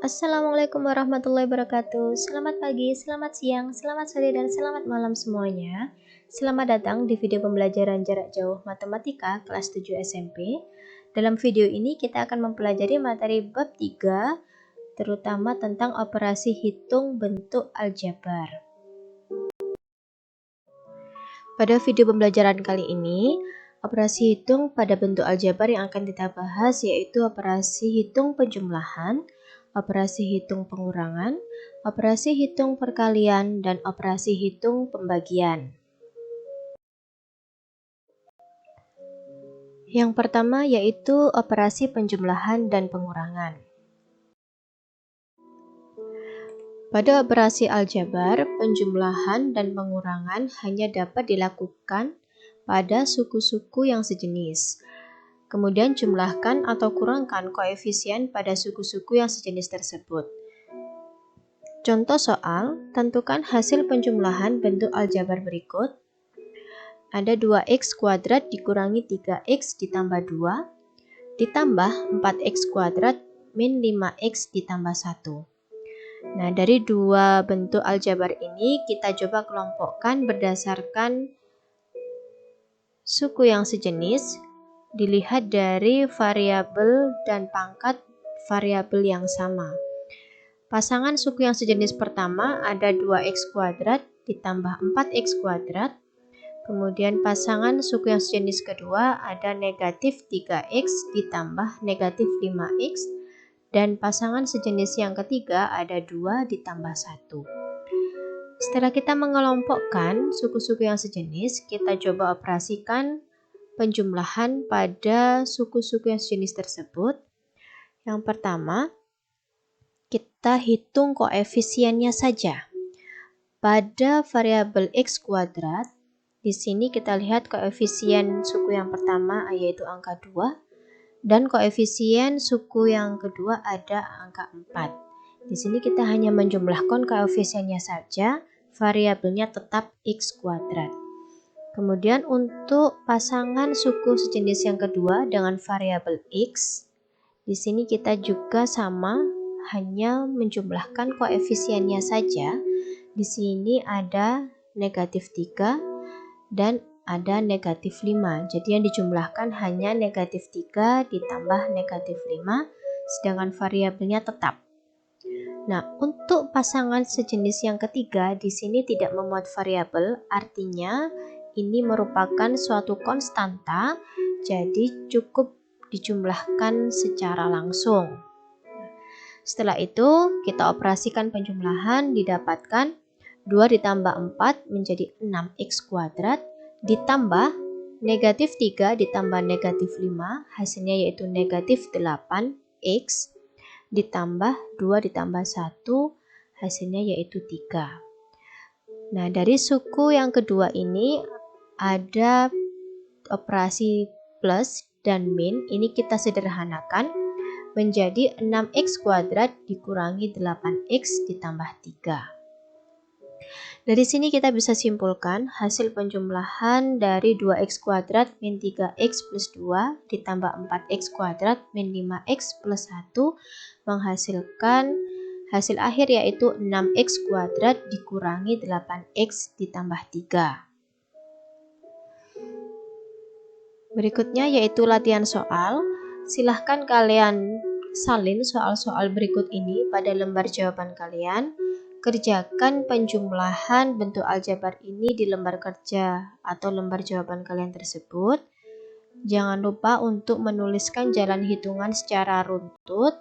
Assalamualaikum warahmatullahi wabarakatuh. Selamat pagi, selamat siang, selamat sore, dan selamat malam semuanya. Selamat datang di video pembelajaran jarak jauh matematika kelas 7 SMP. Dalam video ini kita akan mempelajari materi bab 3, terutama tentang operasi hitung bentuk aljabar. Pada video pembelajaran kali ini, operasi hitung pada bentuk aljabar yang akan kita bahas yaitu operasi hitung penjumlahan, operasi hitung pengurangan, operasi hitung perkalian, dan operasi hitung pembagian. Yang pertama yaitu operasi penjumlahan dan pengurangan. Pada operasi aljabar, penjumlahan dan pengurangan hanya dapat dilakukan pada suku-suku yang sejenis. Kemudian jumlahkan atau kurangkan koefisien pada suku-suku yang sejenis tersebut. Contoh soal, tentukan hasil penjumlahan bentuk aljabar berikut. Ada 2x kuadrat dikurangi 3x ditambah 2, ditambah 4x kuadrat min 5x ditambah 1. Nah, dari dua bentuk aljabar ini kita coba kelompokkan berdasarkan suku yang sejenis, dilihat dari variabel dan pangkat variabel yang sama. Pasangan suku yang sejenis pertama ada 2x kuadrat ditambah 4x kuadrat. Kemudian pasangan suku yang sejenis kedua ada negatif 3x ditambah negatif 5x. Dan pasangan sejenis yang ketiga ada 2 ditambah 1. Setelah kita mengelompokkan suku-suku yang sejenis, kita coba operasikan penjumlahan pada suku-suku yang sejenis tersebut. Yang pertama, kita hitung koefisiennya saja. Pada variabel x kuadrat, di sini kita lihat koefisien suku yang pertama yaitu angka 2. Dan koefisien suku yang kedua ada angka 4. Di sini kita hanya menjumlahkan koefisiennya saja, variabelnya tetap x kuadrat. Kemudian untuk pasangan suku sejenis yang kedua dengan variabel x, di sini kita juga sama, hanya menjumlahkan koefisiennya saja. Di sini ada negatif 3 dan ada negatif 5. Jadi yang dijumlahkan hanya negatif 3 ditambah negatif 5, sedangkan variabelnya tetap. Nah, untuk pasangan sejenis yang ketiga, di sini tidak memuat variabel, artinya ini merupakan suatu konstanta, jadi cukup dijumlahkan secara langsung. Setelah itu, kita operasikan penjumlahan, didapatkan 2 ditambah 4 menjadi 6x kuadrat, ditambah negatif 3 ditambah negatif 5, hasilnya yaitu negatif 8x, ditambah 2 ditambah 1, hasilnya yaitu 3. Nah, dari suku yang kedua ini ada operasi plus dan min, ini kita sederhanakan menjadi 6x kuadrat dikurangi 8x ditambah 3. Dari sini kita bisa simpulkan hasil penjumlahan dari 2x kuadrat min 3x plus 2 ditambah 4x kuadrat min 5x plus 1 menghasilkan hasil akhir yaitu 6x kuadrat dikurangi 8x ditambah 3. Berikutnya yaitu latihan soal. Silahkan kalian salin soal-soal berikut ini pada lembar jawaban kalian. Kerjakan penjumlahan bentuk aljabar ini di lembar kerja atau lembar jawaban kalian tersebut. Jangan lupa untuk menuliskan jalan hitungan secara runtut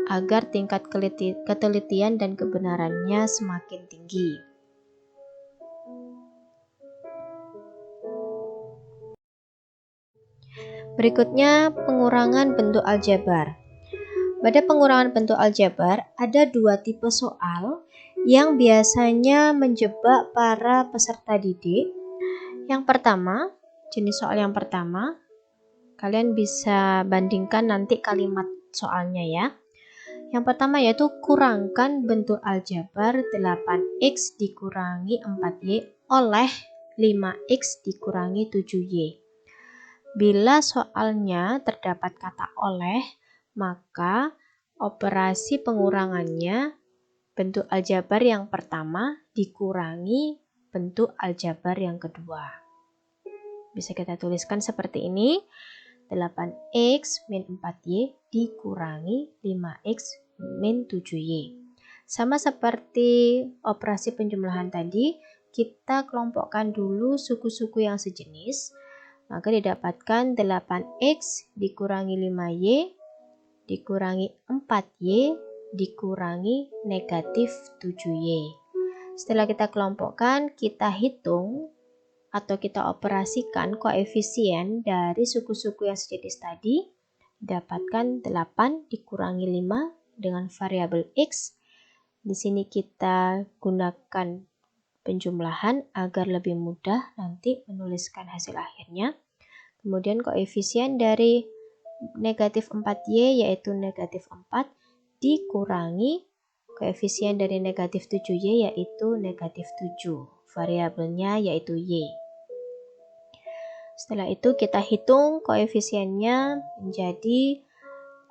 agar tingkat ketelitian dan kebenarannya semakin tinggi. Berikutnya, pengurangan bentuk aljabar. Pada pengurangan bentuk aljabar, ada dua tipe soal yang biasanya menjebak para peserta didik. Yang pertama, jenis soal yang pertama, kalian bisa bandingkan nanti kalimat soalnya ya. Yang pertama yaitu kurangkan bentuk aljabar 8x dikurangi 4y oleh 5x dikurangi 7y. Bila soalnya terdapat kata oleh, maka operasi pengurangannya bentuk aljabar yang pertama dikurangi bentuk aljabar yang kedua. Bisa kita tuliskan seperti ini. 8x min 4y dikurangi 5x min 7y. Sama seperti operasi penjumlahan tadi, kita kelompokkan dulu suku-suku yang sejenis. Maka didapatkan 8x dikurangi 5y dikurangi 4y dikurangi negatif 7y. Setelah kita kelompokkan, kita hitung atau kita operasikan koefisien dari suku-suku yang sejenis tadi. Dapatkan 8 dikurangi 5 dengan variabel x. Di sini kita gunakan penjumlahan agar lebih mudah nanti menuliskan hasil akhirnya. Kemudian koefisien dari negatif 4y yaitu negatif 4 dikurangi koefisien dari negatif 7y yaitu negatif 7. Variabelnya yaitu y. Setelah itu kita hitung koefisiennya menjadi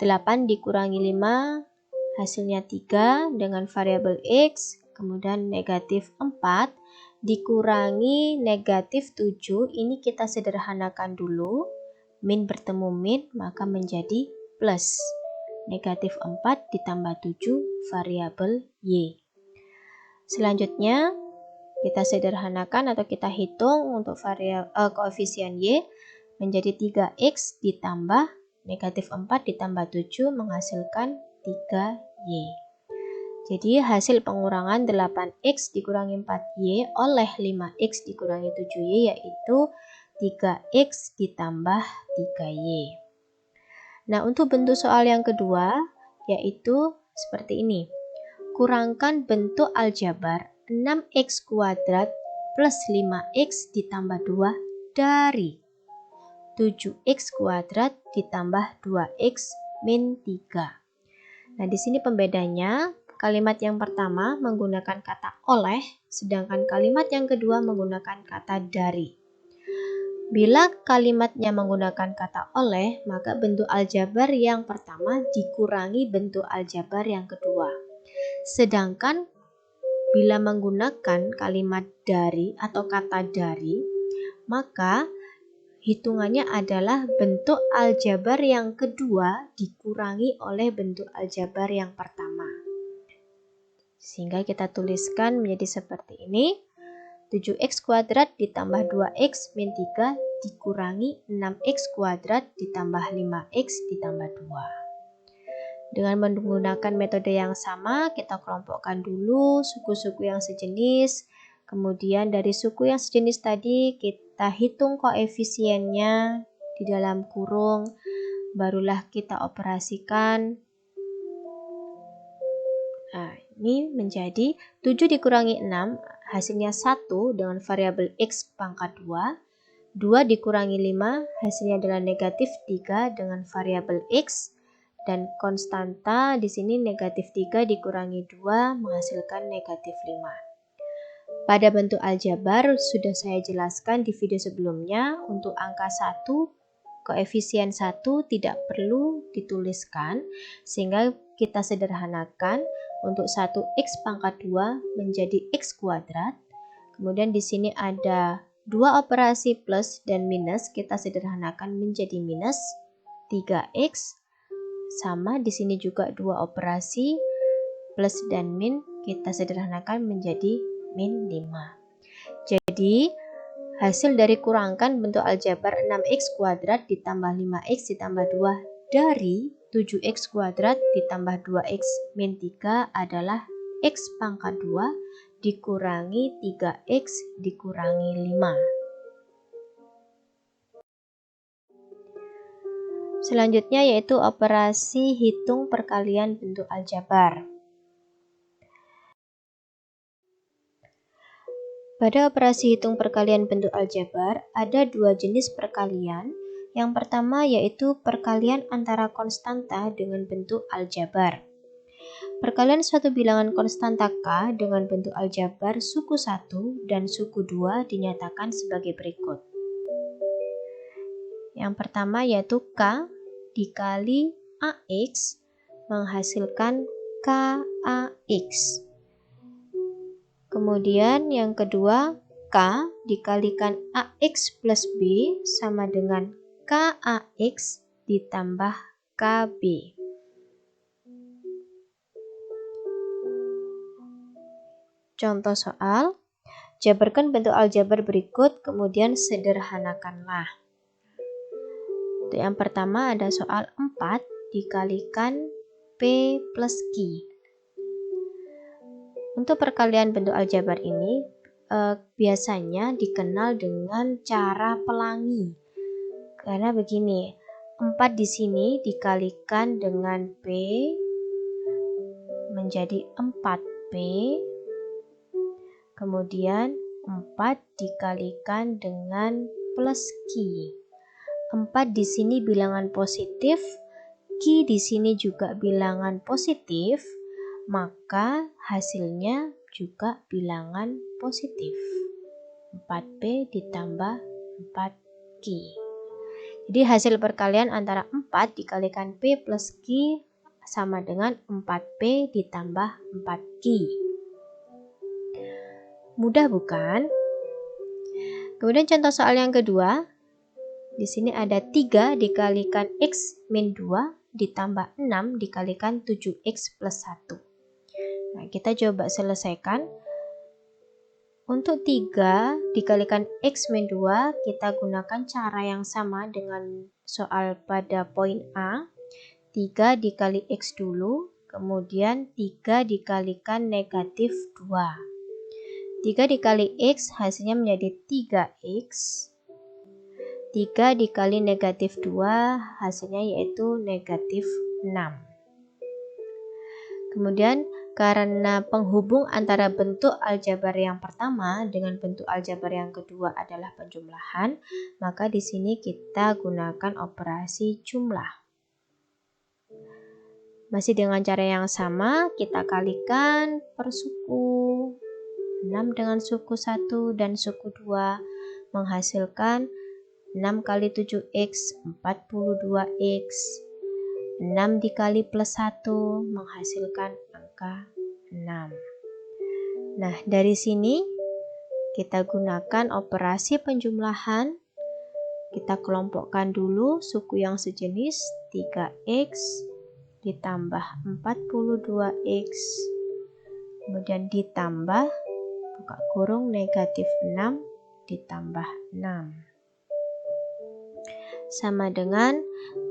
8 dikurangi 5 hasilnya 3 dengan variabel x. Kemudian negatif 4 dikurangi negatif 7, ini kita sederhanakan dulu. Min bertemu min maka menjadi plus. Negatif 4 ditambah 7 variabel y. Selanjutnya kita sederhanakan atau kita hitung untuk koefisien y menjadi 3x ditambah negatif 4 ditambah 7 menghasilkan 3y. Jadi hasil pengurangan 8x dikurangi 4y oleh 5x dikurangi 7y yaitu 3x ditambah 3y. Nah, untuk bentuk soal yang kedua yaitu seperti ini. Kurangkan bentuk aljabar 6x kuadrat plus 5x ditambah 2 dari 7x kuadrat ditambah 2x min 3. Nah, di sini pembedanya, kalimat yang pertama menggunakan kata oleh, sedangkan kalimat yang kedua menggunakan kata dari. Bila kalimatnya menggunakan kata oleh, maka bentuk aljabar yang pertama dikurangi bentuk aljabar yang kedua. Sedangkan bila menggunakan kalimat dari atau kata dari, maka hitungannya adalah bentuk aljabar yang kedua dikurangi oleh bentuk aljabar yang pertama. Sehingga kita tuliskan menjadi seperti ini. 7x kuadrat ditambah 2x min 3 dikurangi 6x kuadrat ditambah 5x ditambah 2. Dengan menggunakan metode yang sama, kita kelompokkan dulu suku-suku yang sejenis. Kemudian dari suku yang sejenis tadi, kita hitung koefisiennya di dalam kurung. Barulah kita operasikan. Nah, ini menjadi 7 dikurangi 6, hasilnya 1 dengan variabel x pangkat 2. 2 dikurangi 5, hasilnya adalah negatif 3 dengan variabel x. Dan konstanta di sini negatif 3 dikurangi 2 menghasilkan negatif 5. Pada bentuk aljabar sudah saya jelaskan di video sebelumnya. Untuk angka 1, koefisien 1 tidak perlu dituliskan, sehingga kita sederhanakan untuk 1x pangkat 2 menjadi x kuadrat. Kemudian di sini ada 2 operasi plus dan minus, kita sederhanakan menjadi minus 3x. Sama di sini juga 2 operasi plus dan min, kita sederhanakan menjadi min 5. Jadi hasil dari kurangkan bentuk aljabar 6x kuadrat ditambah 5x ditambah 2 dari 7x kuadrat ditambah 2x min 3 adalah x pangkat 2 dikurangi 3x dikurangi 5. Selanjutnya yaitu operasi hitung perkalian bentuk aljabar. Pada operasi hitung perkalian bentuk aljabar, ada 2 jenis perkalian. Yang pertama yaitu perkalian antara konstanta dengan bentuk aljabar. Perkalian suatu bilangan konstanta K dengan bentuk aljabar suku 1 dan suku 2 dinyatakan sebagai berikut. Yang pertama yaitu K dikali AX menghasilkan KAX. Kemudian yang kedua, K dikalikan AX plus B sama dengan KAX ditambah KB. Contoh soal, jabarkan bentuk aljabar berikut, kemudian sederhanakanlah. Untuk yang pertama ada soal 4 dikalikan P plus Q. Untuk perkalian bentuk aljabar ini biasanya dikenal dengan cara pelangi. Karena begini, 4 di sini dikalikan dengan P menjadi 4P. Kemudian 4 dikalikan dengan plus Q. 4 di sini bilangan positif, Q di sini juga bilangan positif, maka hasilnya juga bilangan positif. 4P ditambah 4Q. Jadi hasil perkalian antara 4 dikalikan P plus Q sama dengan 4P ditambah 4Q. Mudah bukan? Kemudian contoh soal yang kedua. Di sini ada 3 dikalikan X min 2 ditambah 6 dikalikan 7X plus 1. Nah, kita coba selesaikan. Untuk 3 dikalikan X min 2, kita gunakan cara yang sama dengan soal pada poin A. 3 dikali X dulu, kemudian 3 dikalikan negatif 2. 3 dikali X hasilnya menjadi 3X. 3 dikali negatif 2 hasilnya yaitu negatif 6. Kemudian karena penghubung antara bentuk aljabar yang pertama dengan bentuk aljabar yang kedua adalah penjumlahan, maka di sini kita gunakan operasi jumlah. Masih dengan cara yang sama, kita kalikan per suku. 6 dengan suku 1 dan suku 2 menghasilkan 6 kali 7X, 42X. 6 dikali plus 1 menghasilkan angka 6. Nah, dari sini kita gunakan operasi penjumlahan. Kita kelompokkan dulu suku yang sejenis 3X ditambah 42X. Kemudian ditambah buka kurung negatif 6 ditambah 6 sama dengan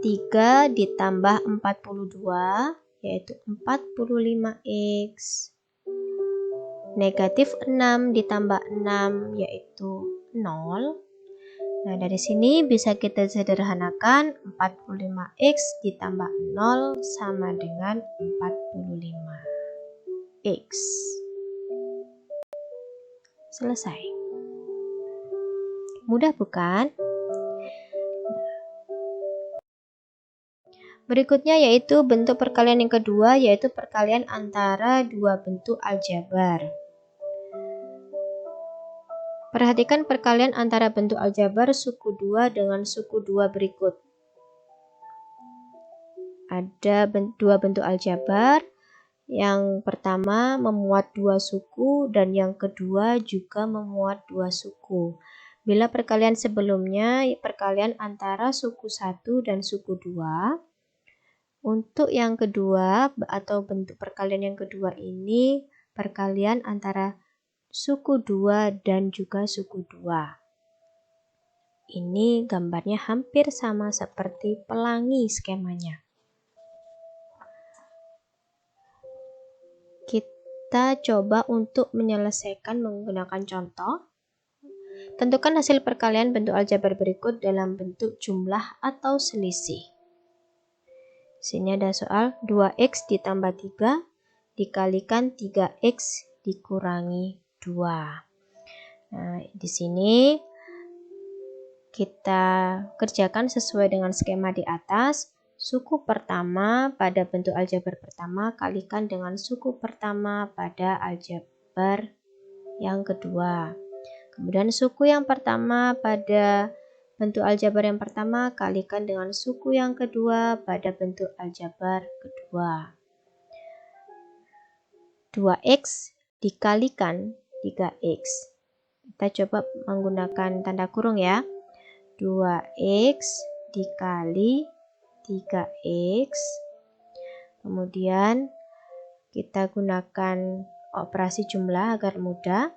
3 ditambah 42 yaitu 45X, negatif 6 ditambah 6 yaitu 0. Nah, dari sini bisa kita sederhanakan 45X ditambah 0 sama dengan 45X. Selesai. Mudah bukan? Berikutnya yaitu bentuk perkalian yang kedua, yaitu perkalian antara dua bentuk aljabar. Perhatikan perkalian antara bentuk aljabar suku 2 dengan suku 2 berikut. Ada dua bentuk aljabar. Yang pertama memuat dua suku dan yang kedua juga memuat dua suku. Bila perkalian sebelumnya perkalian antara suku 1 dan suku 2, untuk yang kedua atau bentuk perkalian yang kedua ini perkalian antara suku 2 dan juga suku 2. Ini gambarnya hampir sama seperti pelangi skemanya. Kita coba untuk menyelesaikan menggunakan contoh. Tentukan hasil perkalian bentuk aljabar berikut dalam bentuk jumlah atau selisih. Sini ada soal 2X ditambah 3 dikalikan 3X dikurangi 2. Nah, di sini kita kerjakan sesuai dengan skema di atas. Suku pertama pada bentuk aljabar pertama kalikan dengan suku pertama pada aljabar yang kedua. Kemudian suku yang pertama pada bentuk aljabar yang pertama kalikan dengan suku yang kedua pada bentuk aljabar kedua. 2x dikalikan 3x. Kita coba menggunakan tanda kurung ya. 2x dikali 3x. Kemudian kita gunakan operasi jumlah agar mudah.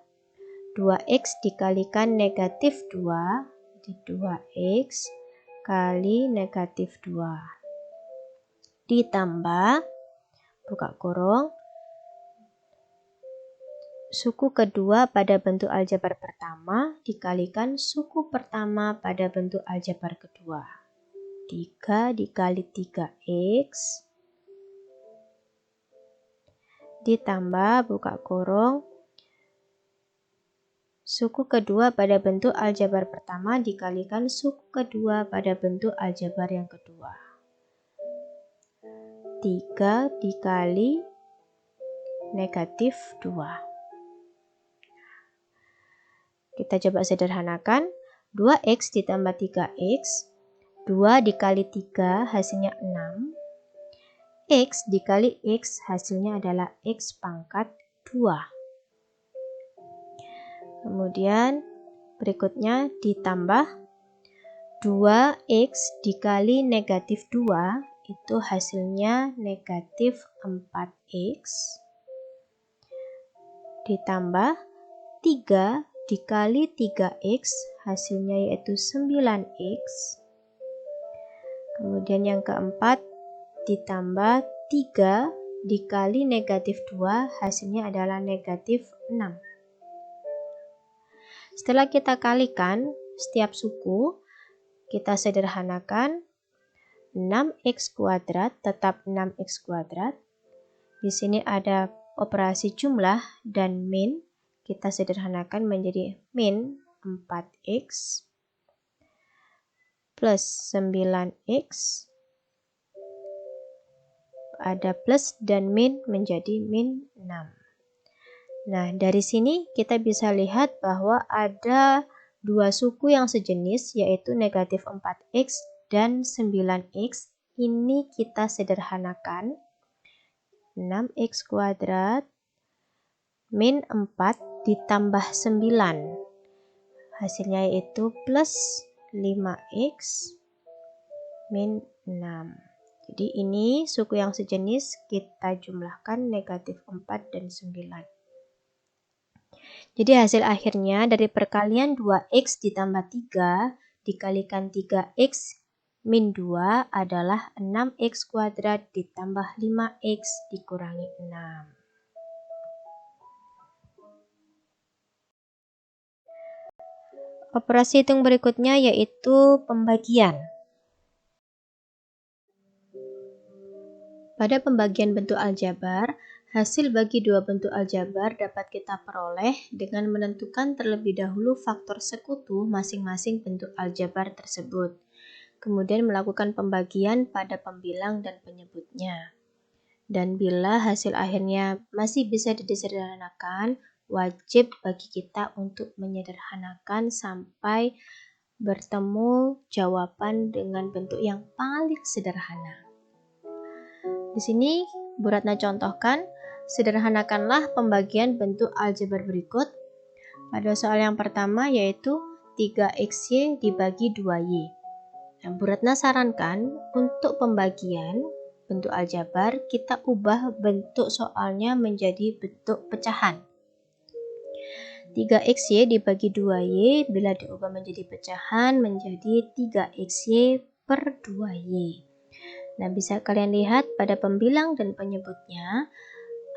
2x dikalikan negatif 2, jadi 2x kali negatif 2. Ditambah, buka kurung, suku kedua pada bentuk aljabar pertama dikalikan suku pertama pada bentuk aljabar kedua. 3 dikali 3x ditambah, buka kurung, suku kedua pada bentuk aljabar pertama dikalikan suku kedua pada bentuk aljabar yang kedua. 3 dikali negatif 2. Kita coba sederhanakan. 2x ditambah 3x. 2 dikali 3 hasilnya 6. X dikali X hasilnya adalah X pangkat 2. Kemudian berikutnya ditambah 2x dikali negatif 2 itu hasilnya negatif 4x. Ditambah 3 dikali 3x hasilnya yaitu 9x. Kemudian yang keempat ditambah 3 dikali negatif 2 hasilnya adalah negatif 6. Setelah kita kalikan setiap suku, kita sederhanakan. 6x kuadrat tetap 6x kuadrat. Di sini ada operasi jumlah dan min. Kita sederhanakan menjadi min 4x plus 9x. Ada plus dan min menjadi min 6. Nah, dari sini kita bisa lihat bahwa ada dua suku yang sejenis, yaitu negatif 4x dan 9x. Ini kita sederhanakan. 6x kuadrat min 4 ditambah 9. Hasilnya yaitu plus 5x min 6. Jadi ini suku yang sejenis, kita jumlahkan negatif 4 dan 9. Jadi hasil akhirnya dari perkalian 2x ditambah 3 dikalikan 3x min 2 adalah 6x kuadrat ditambah 5x dikurangi 6. Operasi hitung berikutnya yaitu pembagian. Pada pembagian bentuk aljabar, hasil bagi dua bentuk aljabar dapat kita peroleh dengan menentukan terlebih dahulu faktor sekutu masing-masing bentuk aljabar tersebut. Kemudian melakukan pembagian pada pembilang dan penyebutnya. Dan bila hasil akhirnya masih bisa disederhanakan, wajib bagi kita untuk menyederhanakan sampai bertemu jawaban dengan bentuk yang paling sederhana. Di sini Bu Ratna contohkan, sederhanakanlah pembagian bentuk aljabar berikut. Pada soal yang pertama yaitu 3xy dibagi 2y. Nah, Bu Ratna sarankan untuk pembagian bentuk aljabar kita ubah bentuk soalnya menjadi bentuk pecahan. 3xy dibagi 2y bila diubah menjadi pecahan menjadi 3xy per 2y. Nah, bisa kalian lihat pada pembilang dan penyebutnya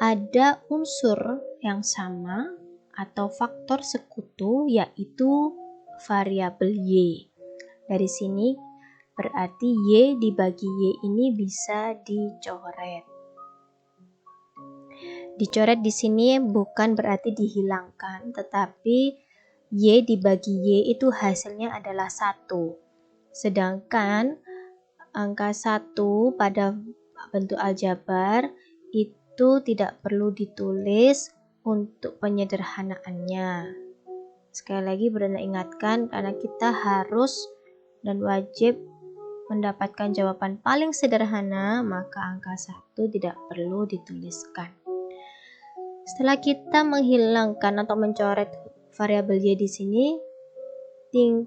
ada unsur yang sama atau faktor sekutu yaitu variabel y. Dari sini berarti y dibagi y ini bisa dicoret. Dicoret di sini bukan berarti dihilangkan, tetapi y dibagi y itu hasilnya adalah 1. Sedangkan angka 1 pada bentuk aljabar itu tidak perlu ditulis untuk penyederhanaannya. Sekali lagi Bu Ratna ingatkan karena kita harus dan wajib mendapatkan jawaban paling sederhana, maka angka 1 tidak perlu dituliskan. Setelah kita menghilangkan atau mencoret variabel Y di sini,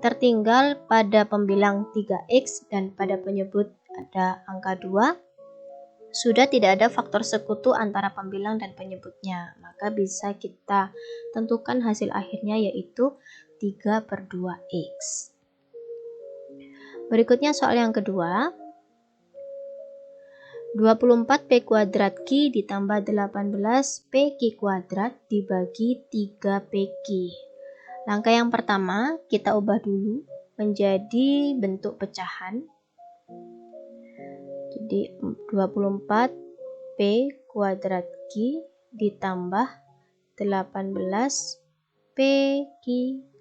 tertinggal pada pembilang 3X dan pada penyebut ada angka 2, sudah tidak ada faktor sekutu antara pembilang dan penyebutnya, maka bisa kita tentukan hasil akhirnya yaitu 3/2X. Berikutnya soal yang kedua. 24P kuadrat Q ditambah 18PQ kuadrat dibagi 3PQ. Langkah yang pertama, kita ubah dulu menjadi bentuk pecahan. Jadi 24P kuadrat Q ditambah 18PQ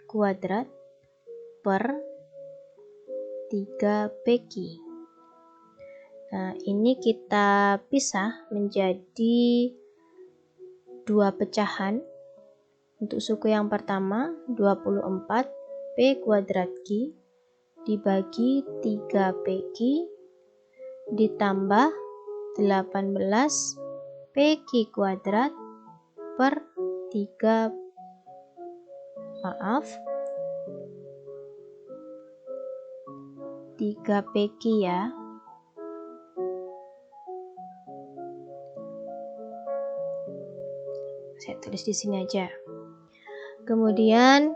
kuadrat per 3PQ. Nah, ini kita pisah menjadi dua pecahan. Untuk suku yang pertama, 24P kuadrat Q dibagi 3PQ ditambah 18PQ kuadrat per 3PQ ya. Saya tulis di sini aja. Kemudian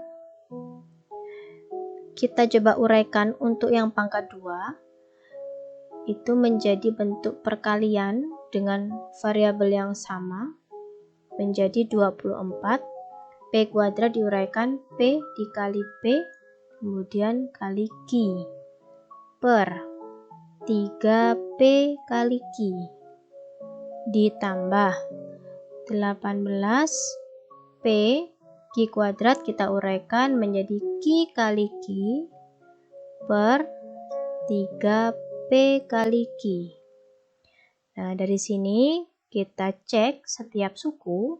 kita coba uraikan untuk yang pangkat 2 itu menjadi bentuk perkalian dengan variabel yang sama menjadi 24. P kuadrat diuraikan P dikali P kemudian kali Q per 3P kali Q ditambah 18P Q kuadrat kita uraikan menjadi Q kali Q per 3P kali Q. Nah, dari sini kita cek setiap suku.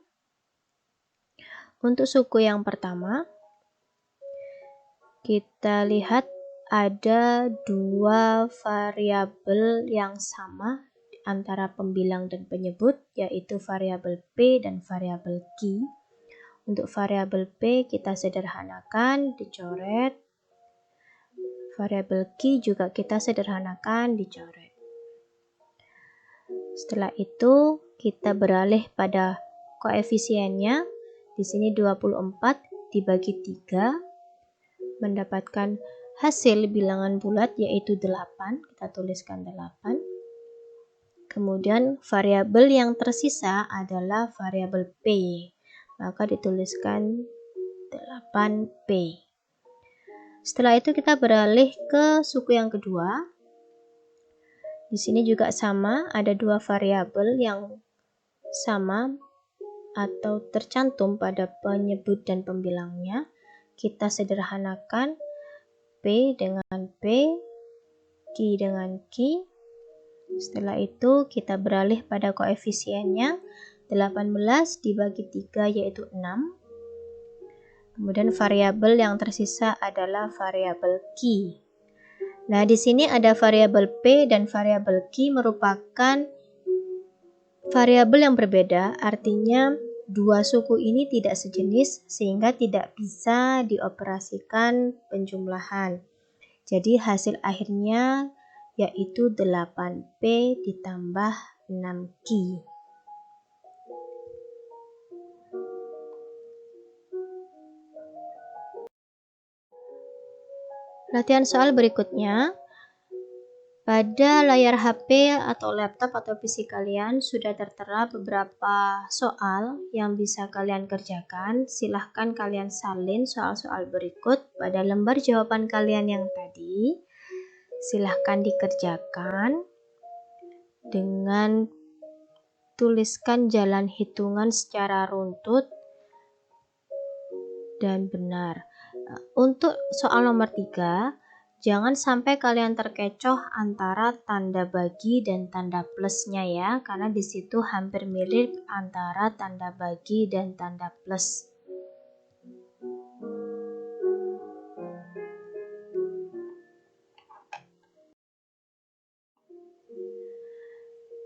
Untuk suku yang pertama, kita lihat ada dua variabel yang sama antara pembilang dan penyebut, yaitu variabel P dan variabel Q. Untuk variabel P kita sederhanakan, dicoret. Variabel Q juga kita sederhanakan, dicoret. Setelah itu kita beralih pada koefisiennya. Di sini 24 dibagi 3 mendapatkan hasil bilangan bulat yaitu 8. Kita tuliskan 8. Kemudian variabel yang tersisa adalah variabel P, maka dituliskan 8P. Setelah itu kita beralih ke suku yang kedua. Di sini juga sama, ada dua variabel yang sama atau tercantum pada penyebut dan pembilangnya. Kita sederhanakan P dengan P, Q dengan Q. Setelah itu kita beralih pada koefisiennya, 18 dibagi 3 yaitu 6. Kemudian variabel yang tersisa adalah variabel Q. Nah, di sini ada variabel P dan variabel Q merupakan variabel yang berbeda, artinya dua suku ini tidak sejenis sehingga tidak bisa dioperasikan penjumlahan. Jadi hasil akhirnya yaitu 8P ditambah 6Q. Latihan soal berikutnya. Pada layar HP atau laptop atau PC kalian sudah tertera beberapa soal yang bisa kalian kerjakan. Silahkan kalian salin soal-soal berikut pada lembar jawaban kalian yang tadi. Silahkan dikerjakan dengan tuliskan jalan hitungan secara runtut dan benar. Untuk soal nomor 3, jangan sampai kalian terkecoh antara tanda bagi dan tanda plusnya ya, karena di situ hampir mirip antara tanda bagi dan tanda plus.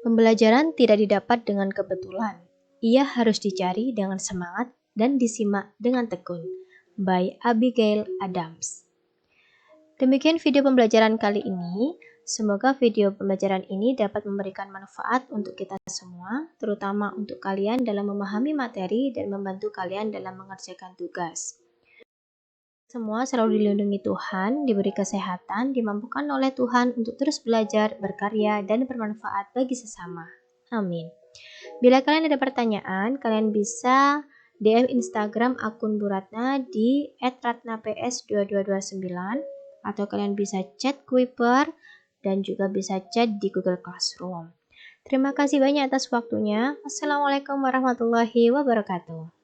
Pembelajaran tidak didapat dengan kebetulan. Ia harus dicari dengan semangat dan disimak dengan tekun. By Abigail Adams. Demikian video pembelajaran kali ini. Semoga video pembelajaran ini dapat memberikan manfaat untuk kita semua, terutama untuk kalian dalam memahami materi dan membantu kalian dalam mengerjakan tugas. Semua selalu dilindungi Tuhan, diberi kesehatan, dimampukan oleh Tuhan untuk terus belajar, berkarya, dan bermanfaat bagi sesama. Amin. Bila kalian ada pertanyaan, kalian bisa DM Instagram akun Bu Ratna di @ratnaps2229 atau kalian bisa chat Kuiper dan juga bisa chat di Google Classroom. Terima kasih banyak atas waktunya. Wassalamualaikum warahmatullahi wabarakatuh.